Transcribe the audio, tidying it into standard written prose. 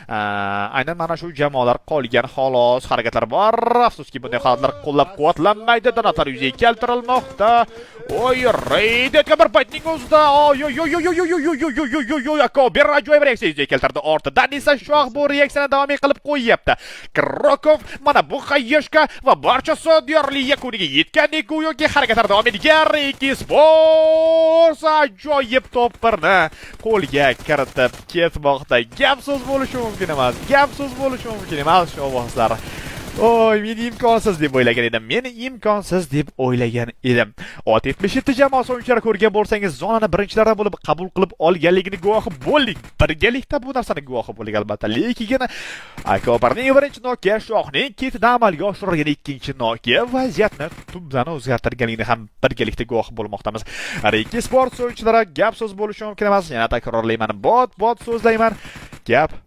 Aynan mana shu jamoalar qolgan xolos harakatlar bor. Afsuski bunday holatlar qo'llab-quvvatlanmaydi. Donatar yuzaga keltirilmoqda. Oy, Reydga bir paytning o'zida. Oy, bir ajoyib reaksiya yuzaga keltirdi. Ortidan esa shoh bu reaksiyani davom qilib qo'yyapti. Krokov mana bu qayyoshga va barcha sodyorli yakuniga yetgandek go'yoki harakatlar davom etgan. Reyki Sports ajoyib to'pni qo'lga kiritib ketmoqda. Gap so'z bo'lishi mumkin emas. Gap so'z bo'lishi mumkin emas shu ovozlar. Oy, men imkonsiz deb o'ylagan edim. Ot 77 jamoasi o'yinchilari ko'rgan bo'lsangiz, zonani birinchilardan bo'lib qabul qilib olganligini guvohi bo'ldik. Birgalikda bu narsani guvohi bo'ldik albatta. Lekin Akobarning birinchi nokiya shohning ketidan amalga oshirilgan ikkinchi nokiya vaziyatni tubdan o'zgartirganligini ham birgalikda guvohi bo'lmoqdamiz. Reyki Sports o'yinchilari gap so'z bo'lishi mumkin emas. Yana takrorlayman. Bot so'zlayman. Gap